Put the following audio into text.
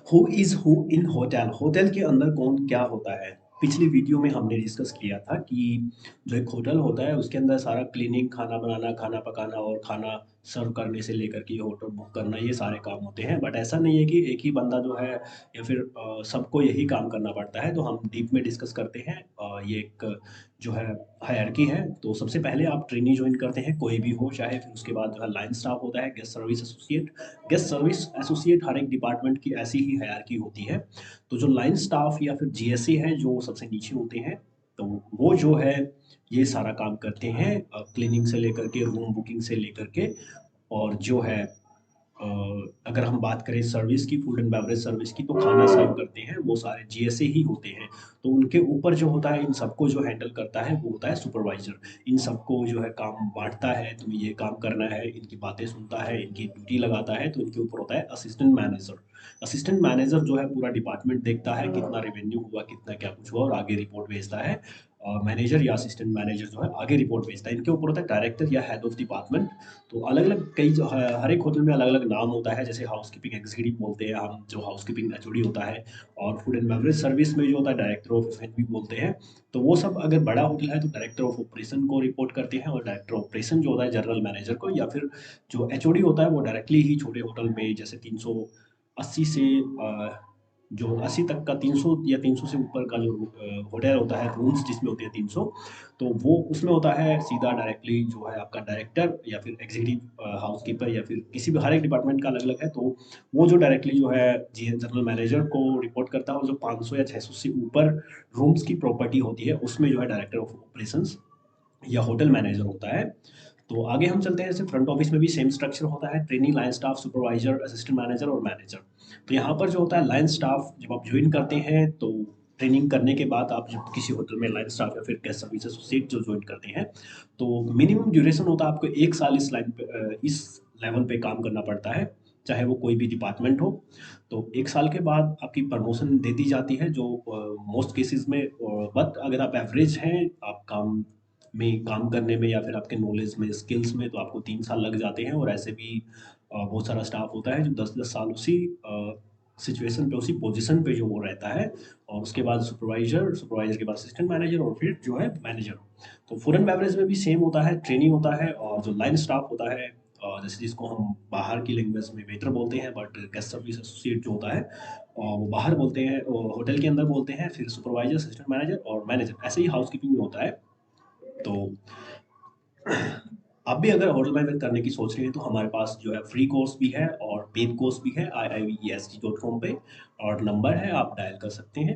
Who is who in hotel? Hotel के अंदर कौन क्या होता है? पिछली वीडियो में हमने डिस्कस किया था कि जो एक होटल होता है उसके अंदर सारा क्लीनिंग, खाना बनाना, खाना पकाना और खाना सर्व करने से लेकर के होटल बुक करना ये सारे काम होते हैं। बट ऐसा नहीं है कि एक ही बंदा जो है या फिर सबको यही काम करना पड़ता है। तो हम डीप में डिस्कस करते हैं। ये एक जो है हायरार्की है। तो सबसे पहले आप ट्रेनी जॉइन करते हैं, कोई भी हो चाहे, फिर उसके बाद जो है लाइन स्टाफ होता है, guest service associate. Guest service associate हर एक डिपार्टमेंट की ऐसी ही हायरार्की होती है। तो जो लाइन स्टाफ या फिर जीएसए है जो सबसे नीचे होते हैं, तो वो जो है ये सारा काम करते हैं, क्लीनिंग से लेकर के, रूम बुकिंग से लेकर के। और जो है अ, अगर हम बात करें सर्विस की, फूड एंड बेवरेज सर्विस की, तो खाना सर्व करते हैं वो सारे जीएसए ही होते हैं। तो उनके ऊपर जो होता है इन सबको जो हैंडल करता है वो होता है सुपरवाइजर। इन सबको जो है काम बांटता है, तुम्हें ये काम करना है, इनकी बातें सुनता है, इनकी ड्यूटी लगाता है। तो इनके ऊपर होता है असिस्टेंट मैनेजर। असिस्टेंट मैनेजर जो है पूरा डिपार्टमेंट देखता है, कितना रेवेन्यू हुआ, कितना क्या कुछ हुआ, और आगे रिपोर्ट भेजता है। मैनेजर या असिस्टेंट मैनेजर जो है आगे रिपोर्ट भेजता है। इनके ऊपर होता है डायरेक्टर या हेड ऑफ डिपार्टमेंट। तो अलग-अलग कई जो ह हर एक होटल में अलग-अलग नाम होता है, जैसे हाउसकीपिंग एग्ज़ीक्यूटिव बोलते हैं हम, जो हाउसकीपिंग एचओडी होता है। और फूड एंड बेवरेज सर्विस में जो होता है डायरेक्टर ऑफ एफ&बी बोलते हैं। तो वो सब अगर बड़ा होटल है तो डायरेक्टर ऑफ ऑपरेशन को रिपोर्ट करते हैं, और डायरेक्टर ऑपरेशन जो होता है जनरल मैनेजर को, या फिर जो एचओडी होता है वो डायरेक्टली ही छोटे होटल में जैसे 380 से जो 80 तक का 300 या 300 से ऊपर का जो होटल होता है, रूम्स जिसमें होते हैं 300, तो वो उसमें होता है सीधा डायरेक्टली जो है आपका डायरेक्टर या फिर एग्जीक्यूटिव हाउसकीपर, या फिर किसी भी, हर एक डिपार्टमेंट का अलग-अलग है। तो वो जो डायरेक्टली जो है जी जनरल मैनेजर को रिपोर्ट करता है, और जो 500 या 600 से ऊपर रूम्स की प्रॉपर्टी होती है उसमें जो है डायरेक्टर ऑफ ऑपरेशंस या होटल मैनेजर होता है। तो आगे हम चलते हैं, जैसे फ्रंट ऑफिस में भी सेम स्ट्रक्चर होता है, trainee, line staff, supervisor, assistant manager और मैनेजर। तो यहाँ पर जो होता है लाइन स्टाफ, जब आप ज्वाइन करते हैं तो ट्रेनिंग करने के बाद आप जब किसी होटल में लाइन स्टाफ या फिर गेस्ट सर्विस एसोसिएट जो ज्वाइन करते हैं, तो मिनिमम ड्यूरेशन होता है आपको 1 साल इस लाइन पे, इस लेवल पे काम करना पड़ता है, चाहे वो कोई भी डिपार्टमेंट हो। तो 1 साल के बाद आपकी प्रमोशन दे दी जाती है, जो मोस्ट केसेस में। बट अगर आप एवरेज हैं, आप काम करने में या फिर आपके नॉलेज में, स्किल्स में, तो आपको 3 साल लग जाते हैं। और ऐसे भी बहुत सारा स्टाफ होता है जो 10-10 साल उसी सिचुएशन पे, उसी पोजीशन पे जो वो रहता है। और उसके बाद सुपरवाइजर, सुपरवाइजर के बाद असिस्टेंट मैनेजर, और फिर जो है मैनेजर। तो फूड एंड बेवरेज में भी सेम होता है, ट्रेनिंग होता है, और जो लाइन स्टाफ होता है, जैसे जिसको हम बाहर की लैंग्वेज में वेटर बोलते हैं, बट गेस्ट सर्विस एसोसिएट जो होता है वो बाहर बोलते हैं, होटल के अंदर बोलते हैं। फिर सुपरवाइजर, असिस्टेंट मैनेजर और मैनेजर, ऐसे ही हाउसकीपिंग में होता है। तो आप भी अगर होटल मैनेजमेंट करने की सोच रहे हैं तो हमारे पास जो है फ्री कोर्स भी है और पेड कोर्स भी है, iivest.com पे। और नंबर है, आप डायल कर सकते हैं।